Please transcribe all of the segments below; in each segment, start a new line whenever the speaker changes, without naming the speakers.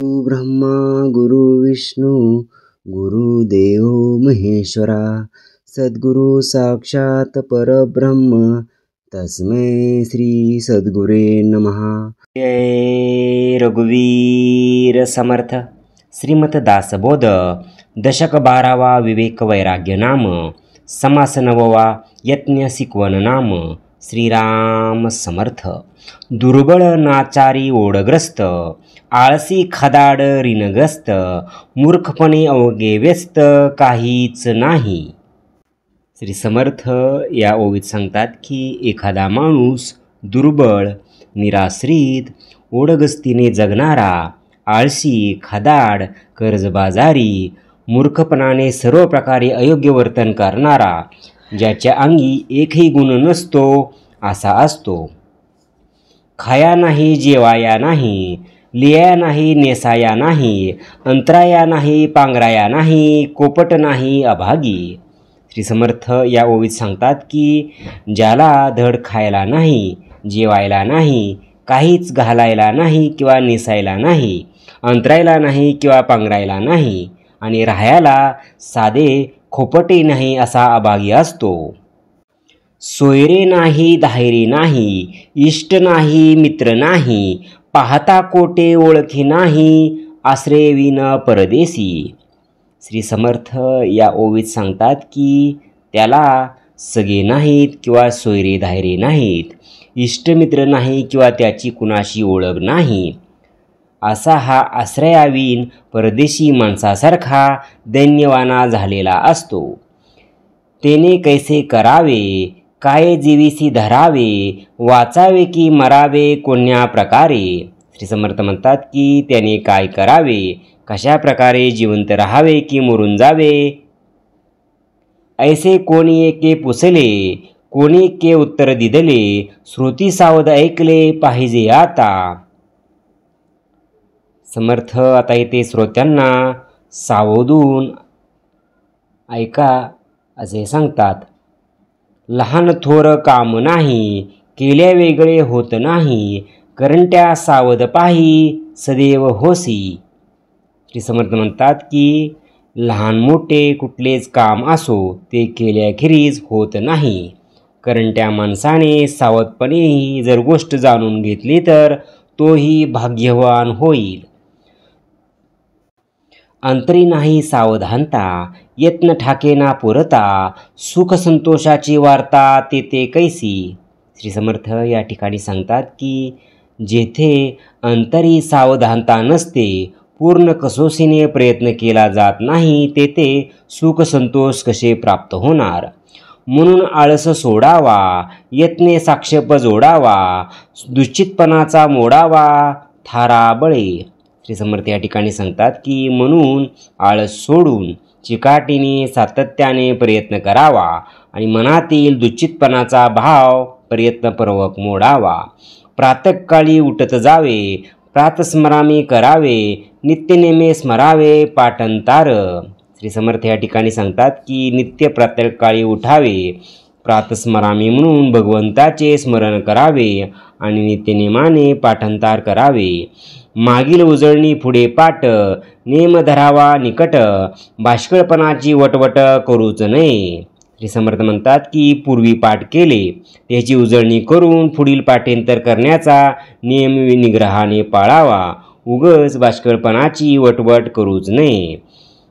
गुरु ब्रह्मा गुरु विष्णू गुरुदेव महेश्वरा सद्गुरु साक्षात परब्रह्म तस्मै श्री सद्गुरे नमः।
जय रघुवीर समर्थ। श्रीमत दासबोध दशक 12वा विवेक वैराग्य नाम समास 9वा यज्ञ शिकवण नाम श्रीराम समर्थ। दुर्बळ नाचारी ओढग्रस्त आळसी खदाड ऋणग्रस्त मूर्खपणे अवघे व्यस्त काहीच नाही। श्री समर्थ या ओवीत सांगतात की एखादा माणूस दुर्बळ निराश्रित ओढगस्तीने जगणारा आळशी खदाड कर्जबाजारी मूर्खपणाने सर्व प्रकारे अयोग्य वर्तन करणारा ज्याच्या अंगी एकही गुण नसतो असा असतो। खाया नाही जेवाया नाही लिया नाही नेसाया नाही अंतराया नाही पांघराया नाही कोपट नाही अभागी। श्री समर्थ या ओवीत सांगतात की ज्याला धड खायला नाही जेवायला नाही काहीच घालायला नाही किंवा नेसायला नाही अंतरायला नाही किंवा पांघरायला नाही आणि राहायला साधे खोपटे नाही असा अभागी असतो। सोयरे नाही धायरे नाही इष्ट नाही मित्र नाही पाहता कोटे ओळखी नाही आश्रय विन परदेशी। श्री समर्थ या ओवीत सांगतात की त्याला सगे नाहीत किंवा सोयरे धायरे नाहीत इष्टमित्र नाही किंवा त्याची कुणाशी ओळख नाही असा हा आश्रयाविन परदेशी माणसासारखा दैन्यवाना झालेला असतो। तेने कैसे करावे काय जीविसी धरावे वाचावे की मरावे कोण्या प्रकारे। श्री समर्थ म्हणतात की त्याने काय करावे कशा प्रकारे जिवंत राहावे की मरून जावे। ऐसे कोणी एके पुसले कोणी के उत्तर दिदले श्रुती सावध ऐकले पाहिजे आता। समर्थ आता इथे श्रोत्यांना सावधून ऐका असे सांगतात। लहान थोर काम नाही केल्या वेगळे होत नाही करंट्या सावध पाही सदैव होसी। श्री समर्थ म्हणतात की लहान मोठे कुठलेच काम असो ते केल्याखेरीज होत नाही। करंट्या माणसाने सावधपणेही जर गोष्ट जाणून घेतली तर तोही भाग्यवान होईल। अंतरी नाही सावधानता यत्न ठाकेना पुरता सुख संतोषाची वार्ता तेथे कैसी। श्री समर्थ या ठिकाणी सांगतात की जेथे अंतरी सावधानता नसते पूर्ण कसोशीने प्रयत्न केला जात नाही तेथे सुख संतोष कसे प्राप्त होणार। म्हणून आळस सोडावा यत्ने साक्षेप जोडावा दुश्चितपणाचा मोडावा थारा बळे। श्री समर्थ या ठिकाणी सांगतात की म्हणून आळस सोडून चिकाटीने सातत्याने प्रयत्न करावा आणि मनातील दुश्चितपणाचा भाव प्रयत्नपूर्वक मोडावा। प्रातःकाळी उठत जावे प्रातस्मरामी करावे नित्यनेमे स्मरावे पाटंतार। श्री समर्थ या ठिकाणी सांगतात की नित्य प्रातःकाळी उठावे प्रातस्मरामी म्हणून भगवंताचे स्मरण करावे आणि नित्यनेमाने पाठांतर करावे। मागील उजळणी पुढे पाठ नेम धरावा निकट बाष्कळपणाची वटवट करूच नये। श्री समर्थ म्हणतात की पूर्वी पाठ केले त्याची उजळणी करून पुढील पाठांतर करण्याचा नियम निग्रहाने पाळावा उगच बाष्कळपणाची वटवट करूच नये।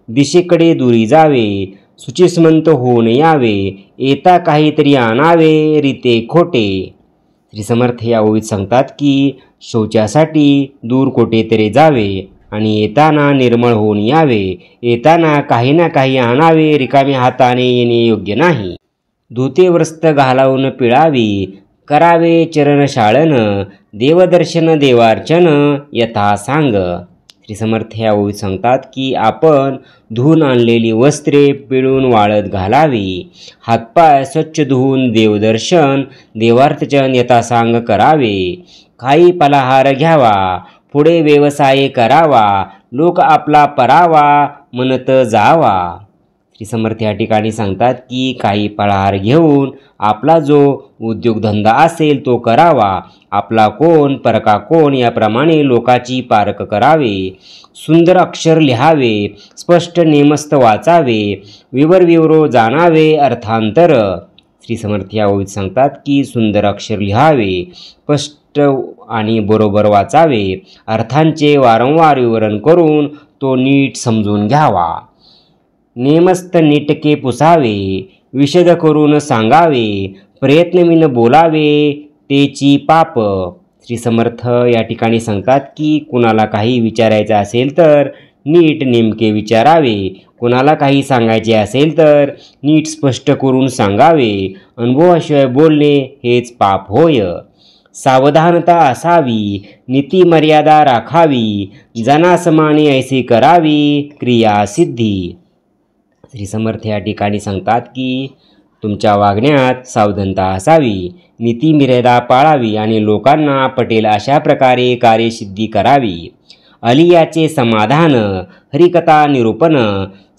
दिशेकडे दुरी जावे सुचिस्मंत होऊन यावे येता काहीतरी आणावे रीते खोटे। श्री समर्थ या ओवीत सांगतात की शौचासाठी दूर कोठेतरी जावे आणि येताना निर्मळ होऊन यावे येताना काही ना काही आणावे रिकाम्या हाताने येणे योग्य नाही। धोते वस्त्र घालावून पिळावी करावे चरणशाळन देवदर्शन देवार्चन यथा सांग। श्री समर्थ या ओवीत सांगतात की आपण धुवून आणलेली वस्त्रे पिळून वाळत घालावी हातपाय स्वच्छ धुवून देवदर्शन देवार्चन यथासांग करावे काही फलाहार घ्यावा पुढे व्यवसाय करावा लोक आपला परावा म्हणत जावा। श्री समर्थ या ठिकाणी सांगतात की काही पळार घेऊन आपला जो उद्योगधंदा असेल तो करावा, आपला कोण परका कोण याप्रमाणे लोकाची पारख करावे, सुंदर अक्षर लिहावे, स्पष्ट नेमस्त वाचावे, विवरो जाणावे अर्थांतर। श्री समर्थ या ओळीत सांगतात की सुंदर अक्षर लिहावे, स्पष्ट आणि बरोबर वाचावे, अर्थांचे वारंवार विवरण करून तो नीट समजून घ्यावा, नेमस्त नीटके पुसावे, विशद करून सांगावे, प्रयत्नविन बोलावे तेची पाप। श्री समर्थ या ठिकाणी सांगतात की कुणाला काही विचारायचं असेल तर नीट नेमके विचारावे, कोणाला काही सांगायचे असेल तर नीट स्पष्ट करून सांगावे, अनुभवाशिवाय बोलणे हेच पाप होय। सावधानता असावी, नीती मर्यादा राखावी, जनासमाने ऐसे करावी क्रिया सिद्धी। श्री समर्थ या ठिकाणी सांगतात की तुमच्या वागण्यात सावधानता असावी, नीती मर्यादा पाळावी आणि लोकांना पटेल अशा प्रकारे कार्यसिद्धी करावी। अलियाचे समाधान, हरिकथा निरूपण,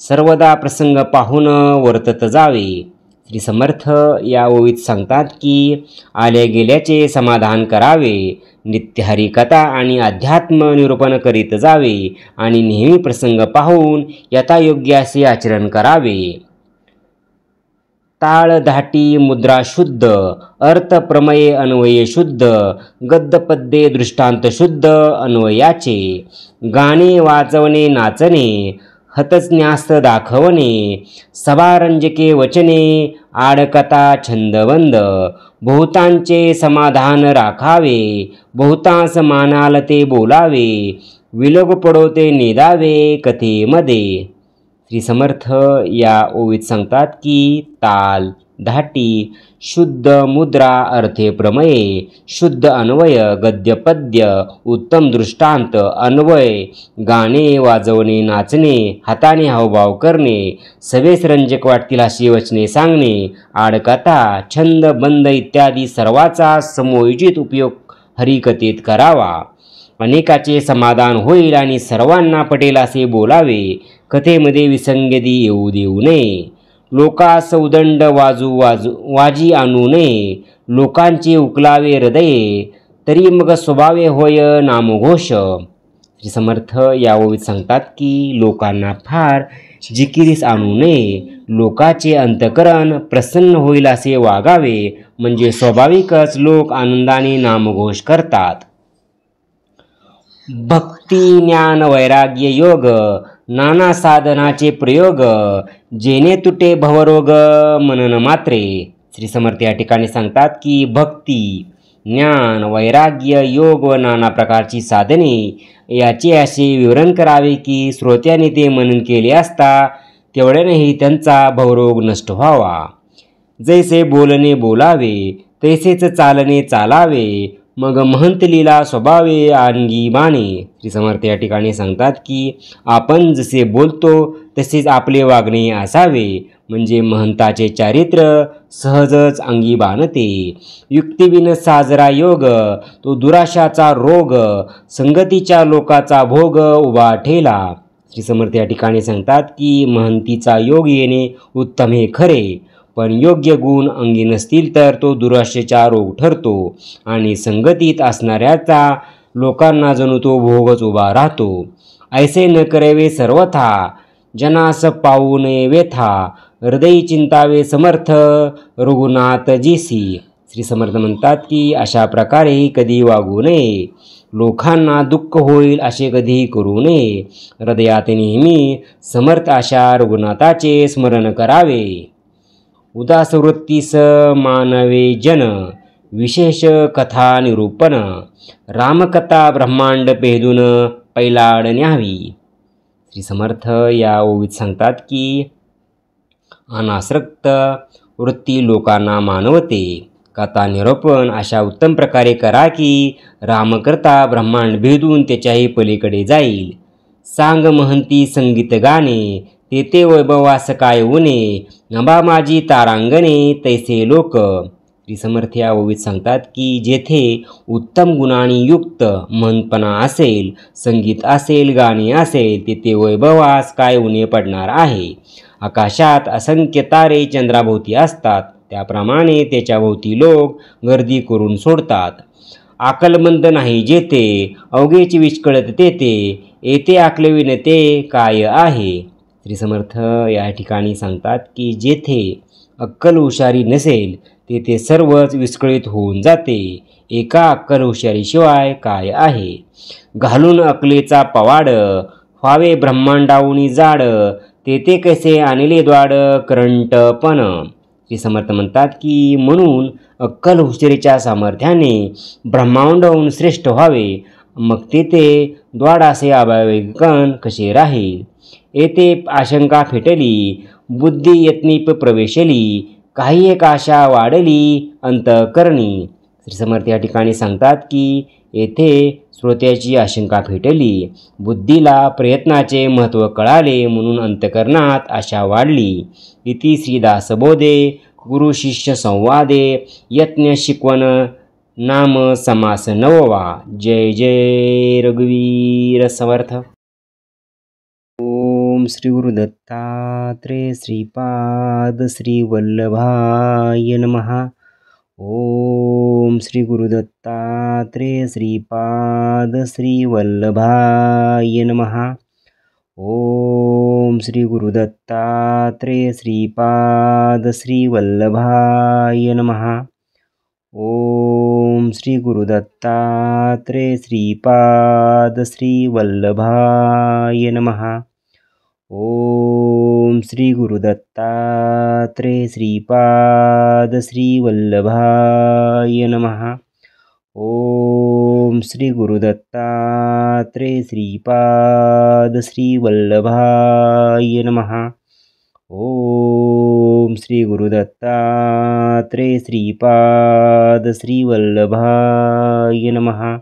सर्वदा प्रसंग पाहून वर्तत जावे। श्री समर्थ या ओळीत सांगतात की आल्या गेल्याचे समाधान करावे, नित्य हरिकथा आणि अध्यात्म निरूपण करीत जावे आणि नेहमी प्रसंग पाहून यथायोग्य असे आचरण करावे। ताळ धाटी मुद्रा शुद्ध, अर्थ प्रमेय अन्वय शुद्ध, गद्य पद्ये दृष्टांत शुद्ध अन्वयाचे, गाणे वाजवणे नाचणे, हतज्ञास्त दाखवणे, सभारंजके वचने, आडकथा छंदबंद, बहुतांचे समाधान राखावे, बहुतांस मानाल ते बोलावे, विलोग पडो ते निदावे कथेमध्ये। श्री समर्थ या ओळीत सांगतात की ताल धाटी, शुद्ध मुद्रा, अर्थे प्रमेय, शुद्ध अन्वय, गद्य पद्य, उत्तम दृष्टांत, अन्वय, गाणे वाजवणे नाचणे, हाताने हावभाव करणे, सभेस रंजक वाटतील अशी वचने सांगणे, आडकथा छंद बंद इत्यादी सर्वाचा समयोजित उपयोग हरिकथेत करावा, अनेकाचे समाधान होईल आणि सर्वांना पटेल असे बोलावे, कथेमध्ये विसंगती येऊ देऊ नये, लोकास उदंड वाजी आणू नये, लोकांचे उकलावे हृदये, तरी मग स्वभावे होय नामघोष। श्री समर्थ या ओळीत सांगतात की लोकांना फार जिकिरीस आणू नये, लोकाचे अंतकरण प्रसन्न होईल असे वागावे, म्हणजे स्वाभाविकच लोक आनंदाने नामघोष करतात। भक्ती ज्ञान वैराग्य योग, नाना साधनाचे प्रयोग, जेणे तुटे भवरोग मनन मात्रे। श्री समर्थ या ठिकाणी सांगतात की भक्ती ज्ञान वैराग्य योग व नाना प्रकारची साधने याचे असे विवरण करावे की श्रोत्याने ते मनन केले असता तेवढ्यानेही त्यांचा भवरोग नष्ट व्हावा। जैसे बोलणे बोलावे, तैसेच चालणे चालावे, मग महंत लीला स्वभावे अंगी बाणे। श्री समर्थ या ठिकाणी सांगतात की आपण जसे बोलतो तसेच आपले वागणे असावे, म्हणजे महंताचे चारित्र्य सहजच अंगी बाणते। युक्तिविन साजरा योग, तो दुराशाचा रोग, संगतीच्या लोकाचा भोग उभा ठेला। श्री समर्थ या ठिकाणी सांगतात की महंतीचा योग येणे उत्तम हे खरे, पण योग्य गुण अंगी नसतील तर तो दुराशेचा रोग ठरतो आणि संगतीत असणाऱ्याचा लोकांना जणू तो भोगच उभा राहतो। ऐसे न करावे सर्वथा, जनास पाहू नये व्यथा, हृदयी चिंतावे समर्थ रघुनाथ जीसी। श्री समर्थ म्हणतात की अशा प्रकारे कधी वागू नये, लोकांना दुःख होईल असे कधी करू नये, हृदयात नेहमी समर्थ अशा रघुनाथाचे स्मरण करावे। उदास वृत्तीस मानवे जन, विशेष कथा निरूपण, रामकथा ब्रह्मांड पेदून पैलाड न्यावी। श्री समर्थ या ओळीत सांगतात की अनासक्त वृत्ती लोकांना मानवते, कथा निरूपण अशा उत्तम प्रकारे करा की रामकर्ता ब्रह्मांड भेदून त्याच्याही पलीकडे जाईल। सांग महंती संगीत गाणे, तेथे वैभवास काय उणे, नभा माझी तारांगणे तैसे लोक। श्री समर्थ या ओळीत सांगतात की जेथे उत्तम गुणांनी युक्त महंतपणा असेल, संगीत असेल, गाणे असेल, तेथे वैभवास काय उणे पडणार आहे। आकाशात असंख्य तारे चंद्राभोवती असतात त्याप्रमाणे त्याच्याभोवती लोक गर्दी करून सोडतात. आकलमंद नाही जेथे, अवघेची विस्कळत तेथे, येथे आकलविन ते काय आहे. श्री समर्थ या ठिकाणी सांगतात की जेथे अक्कल हुशारी नसेल तेथे सर्वच विस्कळीत होऊन जाते. एका अक्कल हुशारीशिवाय काय आहे. घालून अकलेचा पवाड, व्हावे ब्रह्मांडाऊनी जाड, तेथे कसे आणले द्वाड करंटपण. श्री समर्थ म्हणतात की म्हणून अक्कल हुशारीच्या सामर्थ्याने ब्रह्मांडाहून श्रेष्ठ व्हावे, मग तेथे द्वाडासे अभाविकन कसे राहील. येथे आशंका फेटली, बुद्धी यत्नीप प्रवेशली, काही एक आशा वाढली अंतःकरणी. श्री समर्थ या ठिकाणी सांगतात की येथे श्रोत्याची आशंका फेटली, बुद्धीला प्रयत्नाचे महत्त्व कळाले म्हणून अंतःकरणात आशा वाढली. इति श्रीदासबोधे गुरु शिष्य संवादे यज्ञ शिकवण नाम समास नववा. जय जय रघुवीर समर्थ. ओम श्री गुरु दत्तात्रेय श्रीपाद श्री वल्लभाय नमः. ओम श्री गुरु दत्तात्रेय श्रीपाद श्री वल्लभाय नमः. ओम श्री गुरु दत्तात्रेय श्रीपाद श्री वल्लभाय नमः. ओम श्री गुरु दत्तात्रेय श्रीपाद श्री वल्लभाय नमः. ओम श्री गुरु दत्तात्रेय श्रीपाद श्री वल्लभाय नमः. ओम श्री गुरु दत्तात्रेय श्रीपाद श्री वल्लभाय नमः. ओम श्री गुरु दत्तात्रेय श्रीपाद श्री वल्लभाय नमः.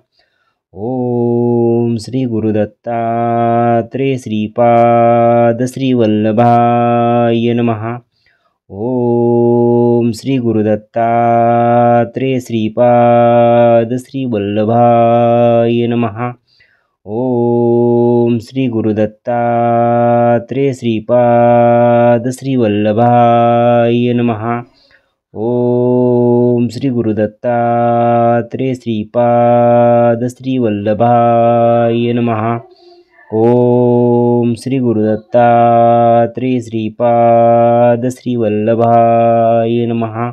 ओम श्री गुरु दत्तात्रेय श्रीपाद श्री वल्लभाय नमः. ओम श्री गुरु दत्तात्रेय श्रीपाद श्री वल्लभाय नमः. ओम श्री गुरु दत्तात्रेय श्रीपाद श्री वल्लभाय नमः. ओम श्री गुरु दत्तात्रेय श्रीपाद श्री वल्लभाय नमः. ओम श्री गुरु दत्तात्रेय श्रीपाद श्री वल्लभाय नमः.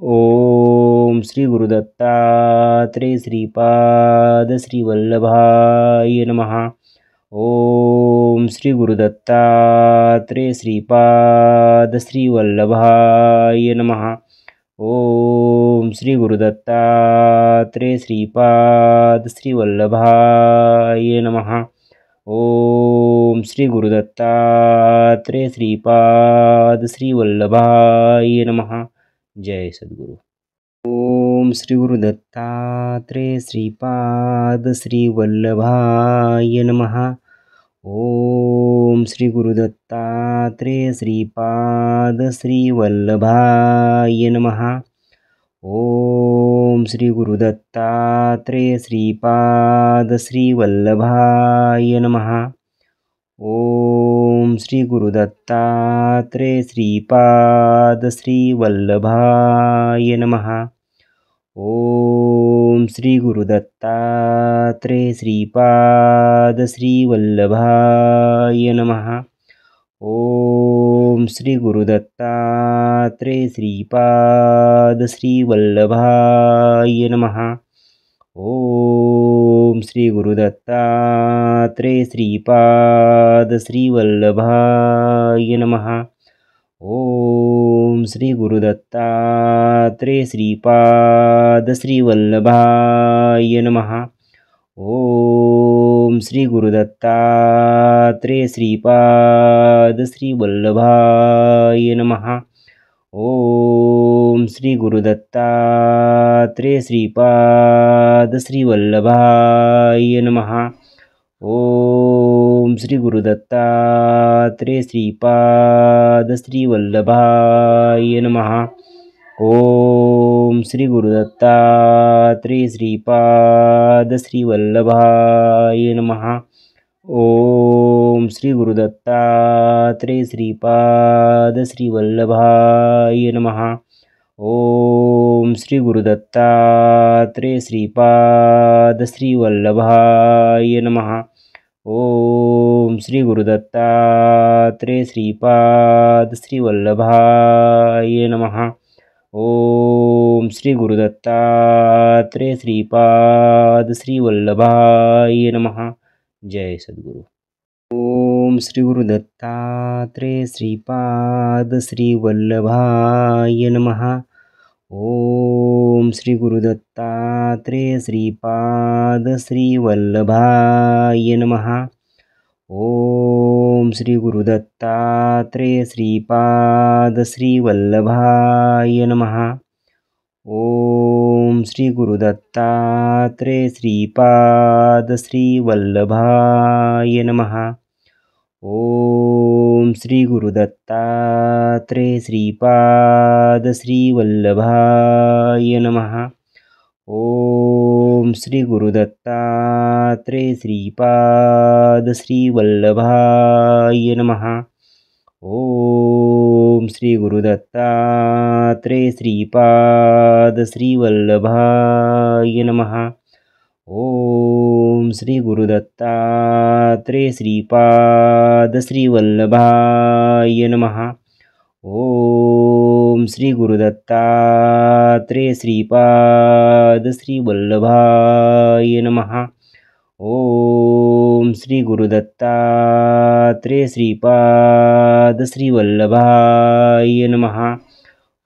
ओम श्री गुरु दत्तात्रेय श्रीपाद श्री वल्लभाय नमः. ओम श्री गुरु दत्तात्रेय श्रीपाद श्री वल्लभाय नमः. ओम श्री गुरु दत्तात्रेय श्रीपाद श्री वल्लभाय नमः. ओम श्री गुरु दत्तात्रेय श्रीपाद श्री वल्लभाय नमः. जय सद्गुरु. ओम श्री गुरु दत्तात्रेय श्रीपाद श्री वल्लभाय नमः. ओम श्री गुरु दत्तात्रेय श्रीपाद श्री वल्लभाय नमः. ओम श्री गुरु दत्तात्रेय श्रीपाद श्री वल्लभाय नमः. ओम श्री गुरु दत्तात्रेय श्रीपाद श्री वल्लभाय नमः. ओम श्री गुरु दत्तात्रेय श्रीपाद श्री वल्लभाय नमः. ओम श्री गुरु दत्तात्रेय श्रीपाद श्री वल्लभाय नमः. ओम श्री गुरु दत्तात्रेय श्रीपाद श्री वल्लभाय नमः. ओम श्री गुरु दत्तात्रेय श्रीपाद श्री वल्लभाय नमः. ओम श्री गुरु दत्तात्रेय श्रीपाद श्री वल्लभाय नमः. ओम श्री गुरु दत्तात्रेय श्रीपाद श्री वल्लभाय नमः. ओम श्री गुरु दत्तात्रेय श्रीपाद श्री वल्लभाय नमः. ओम श्री गुरु दत्तात्रेय श्रीपाद श्री वल्लभाय नमः. ओम श्री गुरुदत्तात्रेय श्रीपाद श्रीवल्लभाय नमः. ओम श्री गुरुदत्तात्रेय श्रीपाद श्रीवल्लभाय नमः. ओम श्री गुरुदत्तात्रेय श्रीपाद श्रीवल्लभाय नमः. ओम श्री गुरुदत्तात्रेय श्रीपाद श्रीवल्लभाय नमः. जय सद्गुरु. ओम श्री गुरुदत्तात्रेय श्रीपाद श्रीवल्लभाय नमः. ओम श्री गुरुदत्तात्रेय श्रीपाद श्रीवल्लभाय नमः. ओम श्री गुरुदत्तात्रेय श्रीपाद श्रीवल्लभाय नमः. ओम श्री गुरुदत्तात्रेय श्रीपाद श्रीवल्लभाय नमः. ओम श्री गुरुदत्तात्रेय श्रीपाद श्रीवल्लभाय नमः. ओम श्री गुरुदत्तात्रेय श्रीपाद श्रीवल्लभाय नमः. ओम श्री गुरुदत्तात्रेय श्रीपाद श्रीवल्लभाय नमः. ओम श्री गुरुदत्तात्रेय श्रीपाद श्रीवल्लभाय नमः. ओम श्री गुरुदत्तात्रेय श्रीपाद श्रीवल्लभाय नमः. ओम श्री गुरुदत्तात्रेय श्रीपाद श्रीवल्लभाय नमः.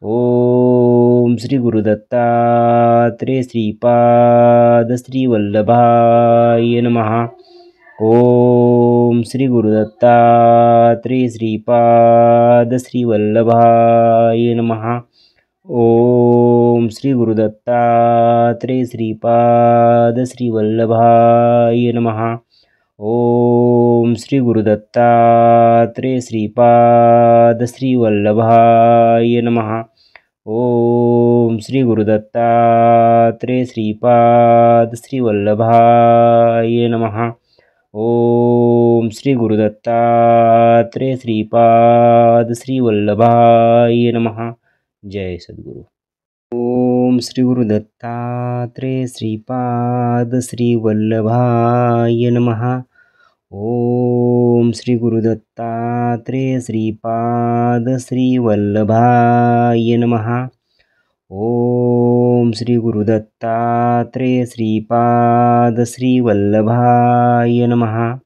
ओम श्री गुरुदत्तात्रेय श्रीपाद श्रीवल्लभाय नमः. ओम श्री गुरुदत्तात्रेय श्रीपाद श्रीवल्लभाय नमः. ओम श्री गुरुदत्तात्रेय श्रीपाद श्रीवल्लभाय नमः. ओम श्री गुरुदत्तात्रेय श्रीपाद श्रीवल्लभाय नमः. ओम श्री गुरुदत्तात्रेय श्रीपाद श्रीवल्लभाय नमः. ओम श्री गुरुदत्तात्रेय श्रीपाद श्रीवल्लभाय नमः. जय सद्गुरु. ओम श्री गुरुदत्तात्रेय श्रीपाद श्रीवल्लभाय नमः. ओम श्री गुरुदत्तात्रेय श्रीपाद श्रीवल्लभाय नमः. ओम श्री गुरुदत्तात्रेय श्रीपाद श्रीवल्लभाय नमः.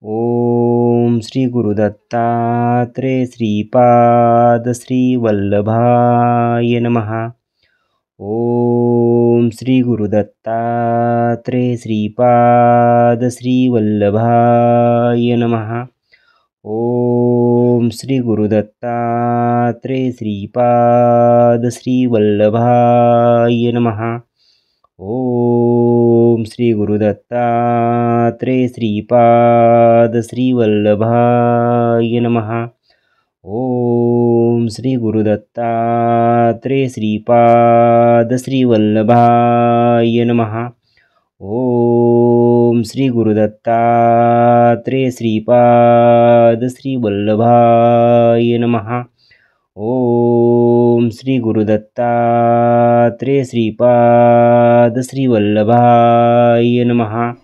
ओम श्री गुरुदत्तात्रेय श्रीपाद श्रीवल्लभाय नमः. ओम श्री गुरुदत्तात्रेय श्रीपाद श्रीवल्लभाय नमः. ओम श्री गुरुदत्तात्रेय श्रीपाद श्रीवल्लभाय नमः. ओम श्री गुरुदत्तात्रेय श्रीपाद श्रीवल्लभाय नमः. ओम श्री गुरुदत्तात्रेय श्रीपाद श्रीवल्लभाय नमः. ओम श्री गुरुदत्तात्रेय श्रीपाद श्रीवल्लभाय नमः. ओम श्री गुरुदत्तात्रेय श्रीपाद श्रीवल्लभाय नमः.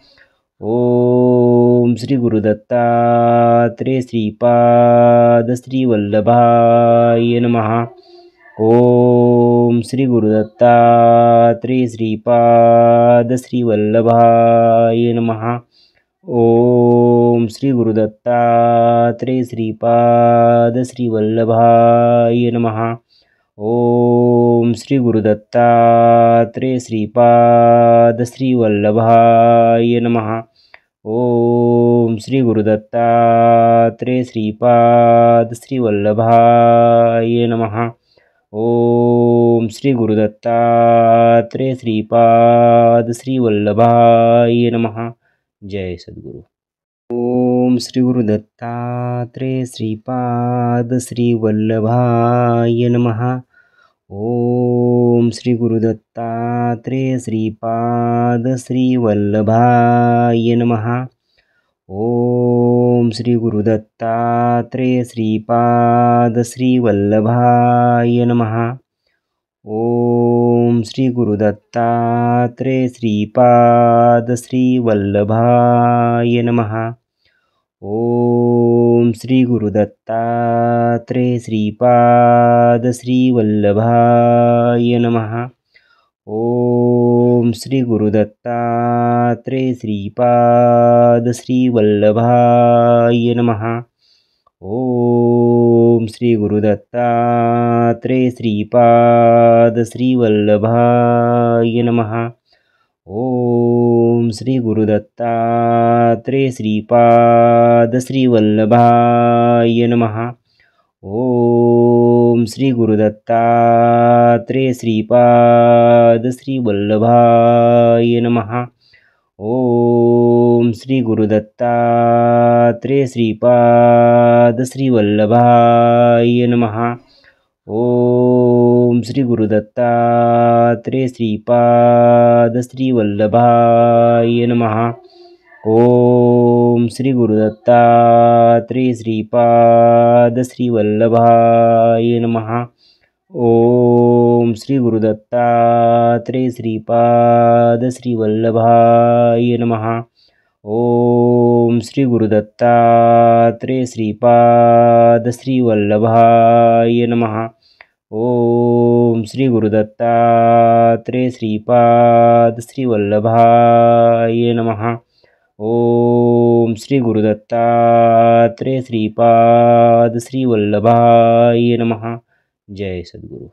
ओम श्री गुरुदत्तात्रेय श्रीपाद श्रीवल्लभाय नमः. ओम श्री गुरुदत्तात्रेय श्रीपाद श्रीवल्लभाय नमः. ओम श्री गुरुदत्तात्रेय श्रीपाद श्रीवल्लभाय नमः. ओम श्री गुरुदत्तात्रेय श्रीपाद श्रीवल्लभाय नमः. ओम श्री गुरुदत्तात्रेय श्रीपाद श्रीवल्लभाय नमः. ओम श्री गुरुदत्तात्रेय श्रीपाद श्रीवल्लभाय नमः. जय सद्गुरु. ओम श्री गुरुदत्तात्रेय श्रीपाद श्रीवल्लभाय नमः. ओम श्री गुरुदत्तात्रेय श्रीपाद श्रीवल्लभाय नमः. ओम श्री गुरुदत्तात्रेय श्रीपाद श्रीवल्लभाय नमः. ओम श्री गुरुदत्तात्रेय श्रीपाद श्रीवल्लभाय नमः. ओम श्री गुरुदत्तात्रेय श्रीपाद श्रीवल्लभाय नमः. ओम श्री गुरुदत्तात्रेय श्रीपाद श्रीवल्लभाय नमः. ओम श्री गुरुदत्तात्रेय श्रीपाद श्रीवल्लभाय नमः. ओम श्री गुरुदत्तात्रेय श्रीपाद श्रीवल्लभाय नमः. ओम श्री गुरुदत्तात्रेय श्रीपाद श्रीवल्लभाय नमः. ओम श्री गुरुदत्तात्रेय श्रीपाद श्रीवल्लभाय नमः. ओम श्री गुरुदत्तात्रेय श्रीपाद श्रीवल्लभाय नमः. ओम श्री गुरुदत्तात्रेय श्रीपाद श्रीवल्लभाय नमः. ओम श्री गुरुदत्तात्रेय श्रीपाद श्रीवल्लभाय नमः. ओम श्री गुरुदत्तात्रेय श्रीपाद श्रीवल्लभाय नमः. ओम श्री गुरुदत्तात्रेय श्रीपाद श्रीवल्लभाय नमः. ओम श्री गुरुदत्तात्रेय श्रीपाद श्रीवल्लभाय नमः. जय सद्गुरु.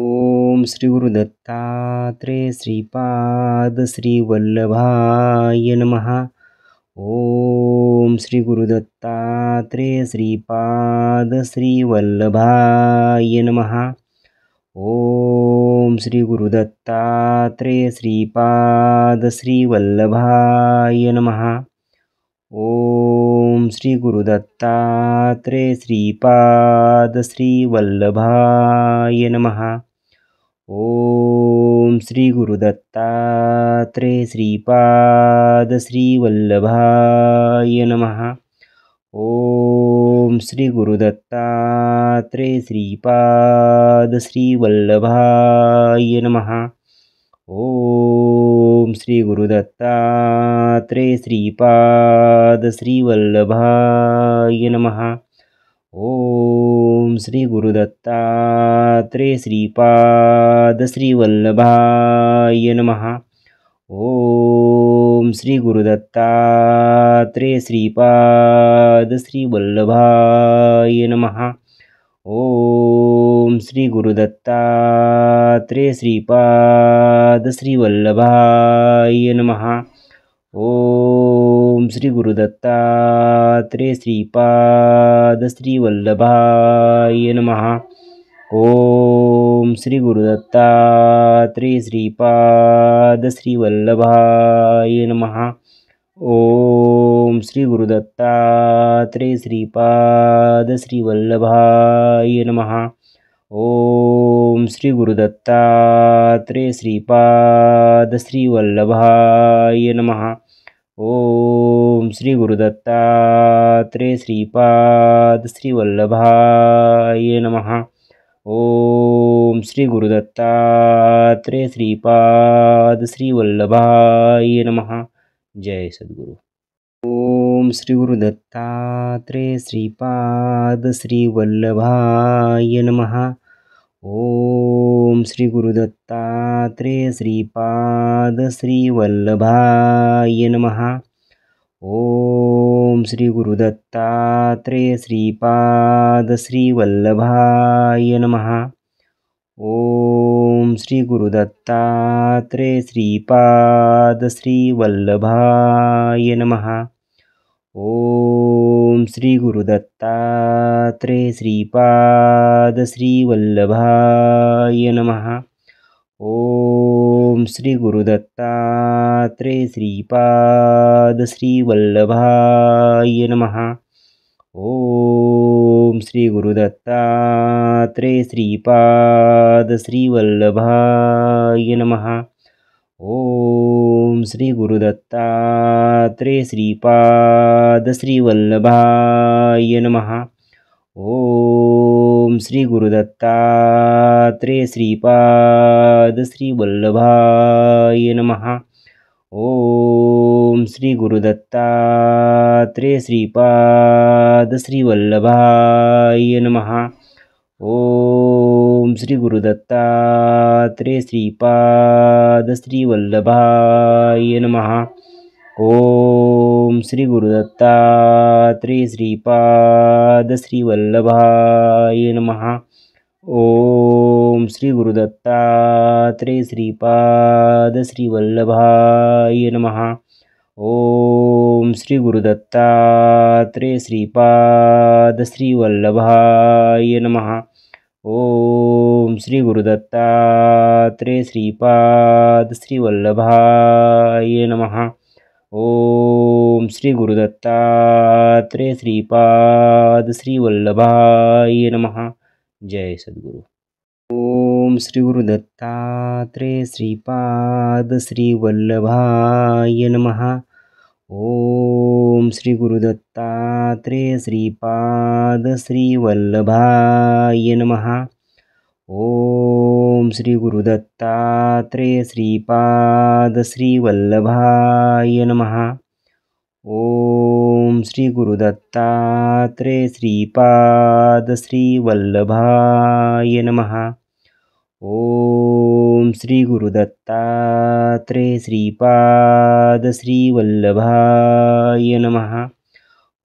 ओम श्री गुरुदत्तात्रेय श्रीपाद श्रीवल्लभाय नमः. ओम श्री गुरुदत्तात्रेय श्रीपाद श्रीवल्लभाय नमः. ओम श्री गुरुदत्तात्रेय श्रीपाद श्रीवल्लभाय नमः. ओम श्री गुरुदत्तात्रेय श्रीपाद श्रीवल्लभाय नमः. ओम श्री गुरुदत्तात्रेय श्रीपाद श्रीवल्लभाय नमः. ओम श्री गुरुदत्तात्रेय श्रीपाद श्रीवल्लभाय नमः. ओम श्री गुरुदत्तात्रेय श्रीपाद श्रीवल्लभाय नमः. ओम श्री गुरुदत्तात्रेय श्रीपाद श्रीवल्लभाय नमः. ओम श्री गुरुदत्तात्रेय श्रीपाद श्रीवल्लभाय नमः. ओम श्री गुरुदत्तात्रेय श्रीपाद श्रीवल्लभाय नमः. ओम श्री गुरुदत्तात्रेय श्रीपाद श्रीवल्लभाय नमः. ओम श्री गुरुदत्तात्रेय श्रीपाद श्रीवल्लभाय नमः. ओम श्री गुरुदत्तात्रेय श्रीपाद श्रीवल्लभाय नमः. ओम श्री गुरुदत्तात्रेय श्रीपाद श्रीवल्लभाय नमः. ओम श्री गुरुदत्तात्रेय श्रीपाद श्रीवल्लभाय नमः. ओम श्री गुरुदत्तात्रेय श्रीपाद श्रीवल्लभाय नमः. जय सद्गुरु. ओम श्री गुरुदत्तात्रेय श्रीपाद श्रीवल्लभाय नमः. ओम श्री गुरुदत्तात्रेय श्रीपाद श्रीवल्लभाय नमः. ओम श्री गुरुदत्तात्रेय श्रीपाद श्रीवल्लभाय नमः. ओम श्री गुरुदत्तात्रेय श्रीपाद श्रीवल्लभाय नमः. ओम श्री गुरुदत्तात्रेय श्रीपाद श्रीवल्लभाय नमः. ओम श्री गुरुदत्तात्रेय श्रीपाद श्रीवल्लभाय नमः. ओम श्री गुरुदत्तात्रेय श्रीपाद श्रीवल्लभाय नमः. ओम श्री गुरुदत्तात्रेय श्रीपाद श्रीवल्लभाय नमः. ओम श्री गुरुदत्तात्रेय श्रीपाद श्रीवल्लभाय नमः. ओम श्री गुरुदत्तात्रेय श्रीपाद श्रीवल्लभाय नमः. ओम श्री गुरुदत्तात्रेय श्रीपाद श्रीवल्लभाय नमः. ओम श्री गुरुदत्तात्रेय श्रीपाद श्रीवल्लभाय नमः. ओम श्री गुरुदत्तात्रेय श्रीपाद श्रीवल्लभाय नमः. ओम श्री गुरुदत्तात्रेय श्रीपाद श्रीवल्लभाय नमः. ओम श्री गुरुदत्तात्रेय श्रीपाद श्रीवल्लभाय नमः. ओम श्री गुरुदत्तात्रेय श्रीपाद श्रीवल्लभाय नमः. जय सद्गुरु. ओम श्री गुरुदत्तात्रेय श्रीपाद श्रीवल्लभाय नमः. ओम श्री गुरुदत्तात्रेय श्रीपाद श्रीवल्लभाय नमः. ओम श्री गुरुदत्तात्रेय श्रीपाद श्रीवल्लभाय नमः. ओम श्री गुरुदत्तात्रेय श्रीपाद श्रीवल्लभाय नमः. ओम श्री गुरुदत्तात्रेय श्रीपाद श्रीवल्लभाय नमः.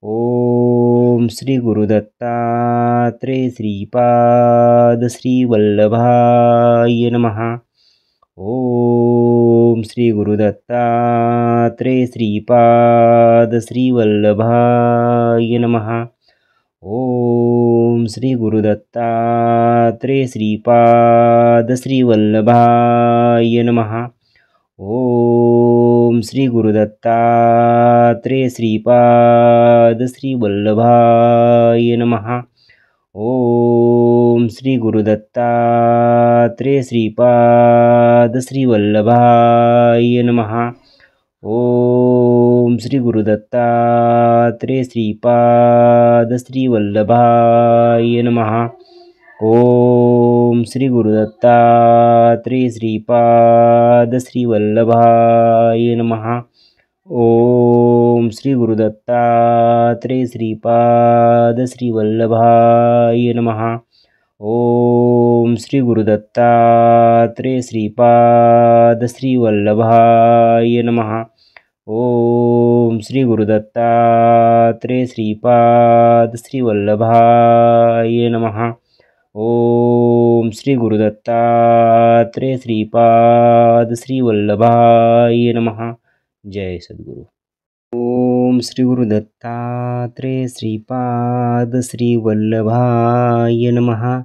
ओम श्री गुरुदत्तात्रेय श्रीपाद श्रीवल्लभाय नमः. ओम श्री गुरुदत्तात्रेय श्रीपाद श्रीवल्लभाय नमः. ओम श्री गुरुदत्तात्रेय श्रीपाद श्रीवल्लभाय नमः. ओम श्री गुरुदत्तात्रेय श्रीपाद श्रीवल्लभाय नमः. ओम श्री गुरुदत्तात्रेय श्रीपाद श्रीवल्लभाय नमः. ओम श्री गुरुदत्तात्रेय श्रीपाद श्रीवल्लभाय नमः. ओम श्री गुरुदत्तात्रेय श्रीपाद श्रीवल्लभाय नमः. ओम श्री गुरुदत्तात्रेय श्रीपाद श्रीवल्लभाय नमः. ओम श्री गुरुदत्तात्रेय श्रीपाद श्रीवल्लभाय नमः. ओम श्री गुरुदत्तात्रेय श्रीपाद श्रीवल्लभाय नमः. ओम श्री गुरुदत्तात्रेय श्रीपाद श्रीवल्लभाय नमः. जय सद्गुरु. ओम श्री गुरुदत्तात्रेय श्रीपाद श्रीवल्लभाय नमः.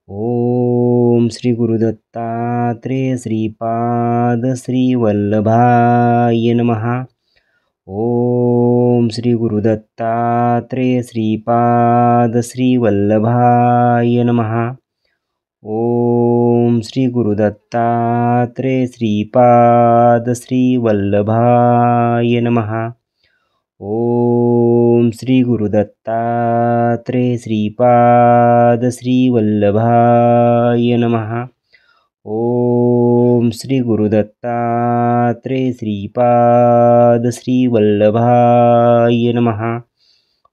ओम श्री गुरुदत्तात्रेय श्रीपाद श्रीवल्लभाय नमः. ओम श्री गुरुदत्तात्रेय श्रीपाद श्रीवल्लभाय नमः. ओम श्री गुरुदत्तात्रेय श्रीपाद श्रीवल्लभाय नमः. ओम श्री गुरुदत्तात्रेय श्रीपाद श्रीवल्लभाय नमः. ओम श्री गुरुदत्तात्रेय श्रीपाद श्रीवल्लभाय नमः.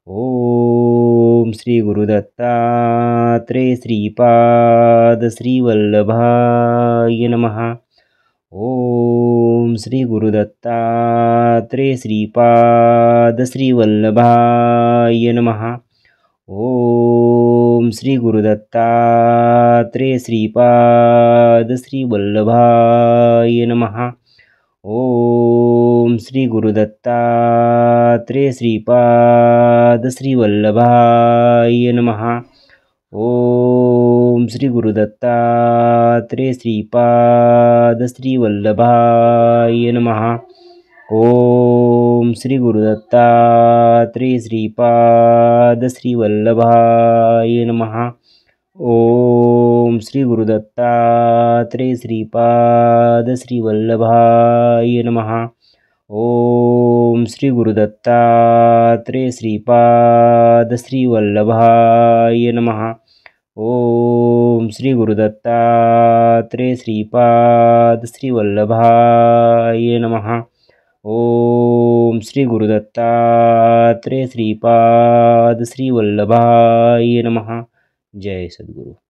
ओम श्री गुरुदत्तात्रेय श्रीपाद श्रीवल्लभाय नमः. ओम श्री गुरुदत्तात्रेय श्रीपाद श्रीवल्लभाय नमः. ओम श्री गुरुदत्तात्रेय श्रीपाद श्रीवल्लभाय नमः. ओम श्री गुरुदत्तात्रेय श्रीपाद श्रीवल्लभाय नमः. ओम श्री गुरुदत्तात्रेय श्रीपाद श्रीवल्लभाय नमः. ओम श्री गुरुदत्तात्रेय श्रीपाद श्रीवल्लभाय नमः. ओम श्री गुरुदत्तात्रेय श्रीपाद श्रीवल्लभाय नमः. ओम श्री गुरुदत्तात्रेय श्रीपाद श्रीवल्लभाय नमः. ओम श्री गुरुदत्तात्रेय श्रीपाद श्रीवल्लभाय नमः. ओम श्री गुरुदत्तात्रेय श्रीपाद श्रीवल्लभाय नमः. जय सद्गुरु.